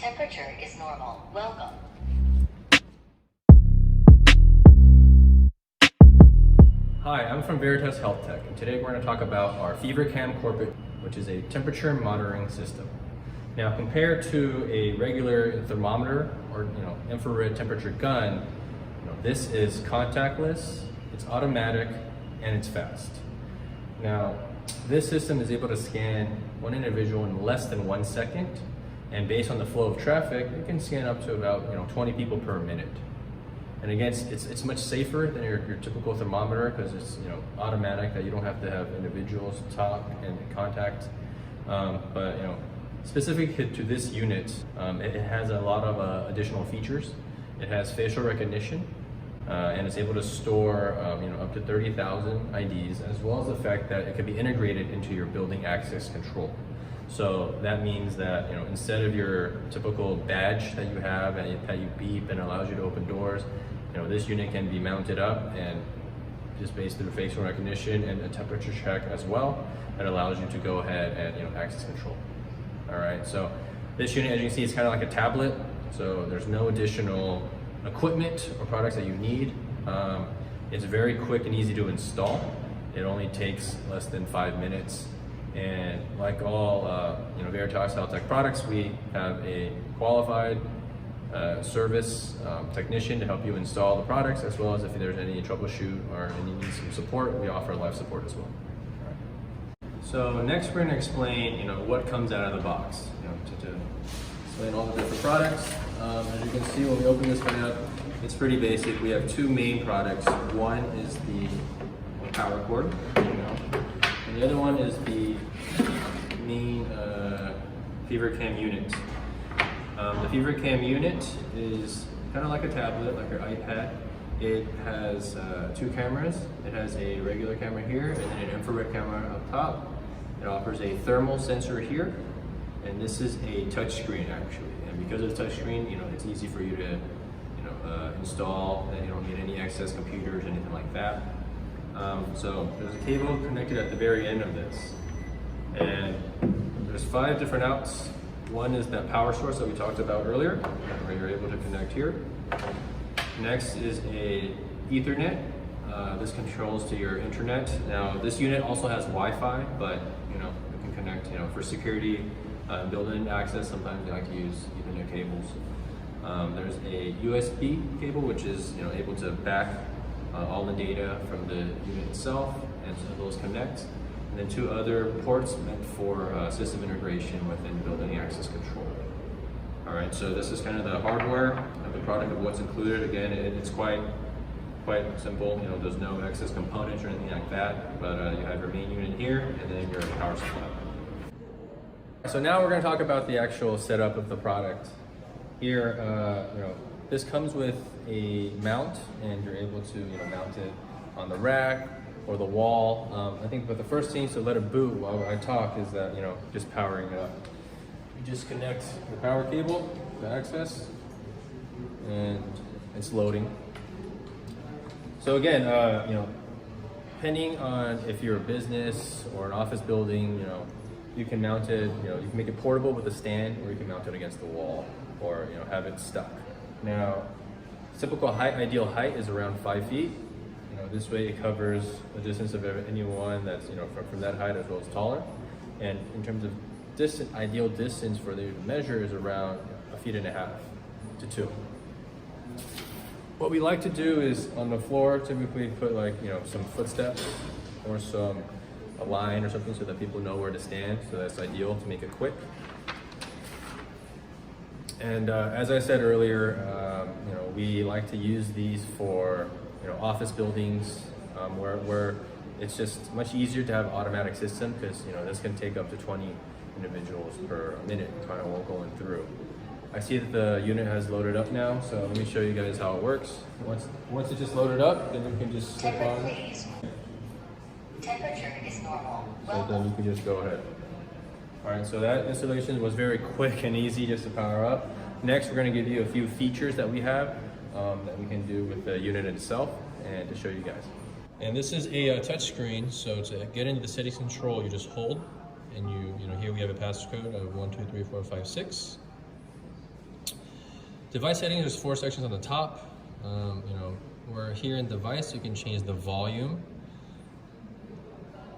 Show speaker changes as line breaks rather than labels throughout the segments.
Temperature is normal. Welcome.
Hi, I'm from Veritas HealthTech, and today we're going to talk about our FeverCam Corporate, which is a temperature monitoring system. Now, compared to a regular thermometer or infrared temperature gun, this is contactless, it's automatic, and it's fast. Now, this system is able to scan one individual in less than 1 second, and based on the flow of traffic, it can scan up to about 20 people per minute. And again, it's much safer than your typical thermometer because it's automatic, that you don't have to have individuals talk and contact. But specific to this unit, it has a lot of additional features. It has facial recognition, and it's able to store up to 30,000 IDs, as well as the fact that it can be integrated into your building access control. So that means that instead of your typical badge that you have and that you beep and allows you to open doors, this unit can be mounted up and just based through facial recognition and a temperature check as well, that allows you to go ahead and access control. All right, so this unit, as you can see, is kind of like a tablet, so there's no additional equipment or products that you need. It's very quick and easy to install. It only takes less than 5 minutes. And like all Veritas HealthTech products, we have a qualified service technician to help you install the products, as well as if there's any troubleshoot or you need some support, we offer live support as well. All right. So next we're going to explain what comes out of the box. To explain all the different products. As you can see, when we open this guy up, it's pretty basic. We have two main products. One is the power cord, and the other one is the main FeverCam unit. The FeverCam unit is kind of like a tablet, like your iPad. It has two cameras. It has a regular camera here and then an infrared camera up top. It offers a thermal sensor here, and this is a touch screen actually. And because it's touch screen, it's easy for you to install, and you don't need any excess computers or anything like that. So there's a cable connected at the very end of this, and there's 5 different outs. One is that power source that we talked about earlier, where you're able to connect here. Next is a Ethernet. This controls to your internet. Now this unit also has Wi-Fi, but it can connect for security, built-in access. Sometimes they like to use Ethernet cables. There's a USB cable, which is able to back all the data from the unit itself, and so those connect. And then 2 other ports meant for system integration within building access control. All right, so this is kind of the hardware of the product, of what's included. Again, it's quite simple. There's no excess components or anything like that, but you have your main unit here and then your power supply. So now we're going to talk about the actual setup of the product. Here, this comes with a mount, and you're able to mount it on the rack or the wall. I think, but the first thing to let it boot while I talk is that just powering it up. You just connect the power cable to access, and it's loading. So again, depending on if you're a business or an office building, you can mount it. You can make it portable with a stand, or you can mount it against the wall, or have it stuck. Now, typical ideal height is around 5 feet. This way it covers the distance of anyone that's from that height as well as taller. And in terms of ideal distance for you to measure is around 1.5 feet to 2. What we like to do is on the floor typically put some footsteps or a line or something so that people know where to stand. So that's ideal to make it quick. And as I said earlier, we like to use these for office buildings where it's just much easier to have an automatic system, because this can take up to 20 individuals per minute kind of going through. I see that the unit has loaded up now, so let me show you guys how it works. Once it's just loaded up, then you can just slip on.
Temperature is normal.
So then you can just go ahead. All right, so that installation was very quick and easy just to power up. Next, we're going to give you a few features that we have that we can do with the unit itself, and to show you guys. And this is a touch screen, so to get into the settings control, you just hold, and here we have a passcode of 1, 2, 3, 4, 5, 6. Device settings, there's 4 sections on the top. Where here in device, you can change the volume.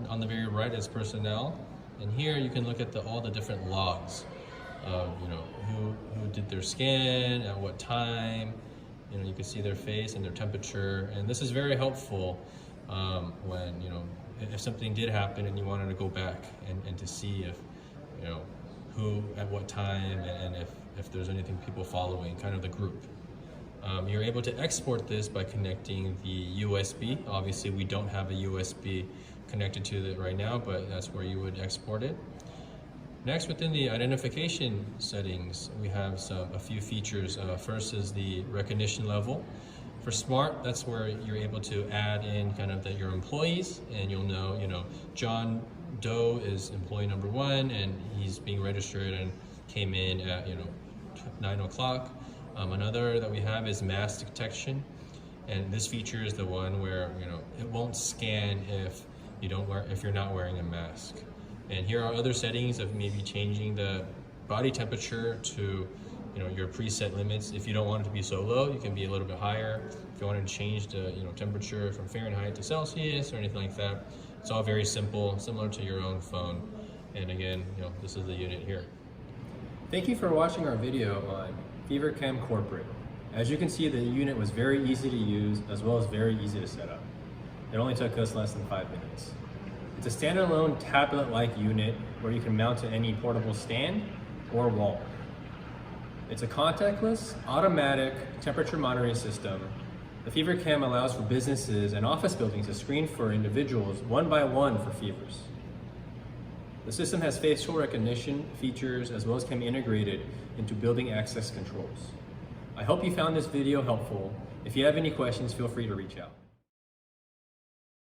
On the very right is personnel. And here you can look at all the different logs of who did their scan, at what time. You can see their face and their temperature. And this is very helpful when, if something did happen and you wanted to go back and to see if, who at what time and if there's anything people following, kind of the group. You're able to export this by connecting the USB. Obviously, we don't have a USB connected to it right now, but that's where you would export it. Next, within the identification settings, we have a few features. First is the recognition level. For Smart, that's where you're able to add in kind of your employees, and you'll know, John Doe is employee number 1, and he's being registered and came in at 9 o'clock. Another that we have is mask detection, and this feature is the one where it won't scan if you're not wearing a mask. And here are other settings of maybe changing the body temperature to your preset limits. If you don't want it to be so low, you can be a little bit higher. If you wanted to change the temperature from Fahrenheit to Celsius or anything like that, it's all very simple, similar to your own phone. And again, this is the unit here. Thank you for watching our video on FeverCam Corporate. As you can see, the unit was very easy to use as well as very easy to set up. It only took us less than 5 minutes. It's a standalone tablet-like unit where you can mount to any portable stand or wall. It's a contactless, automatic temperature monitoring system. The FeverCam allows for businesses and office buildings to screen for individuals one by one for fevers. The system has facial recognition features as well as can be integrated into building access controls. I hope you found this video helpful. If you have any questions, feel free to reach out.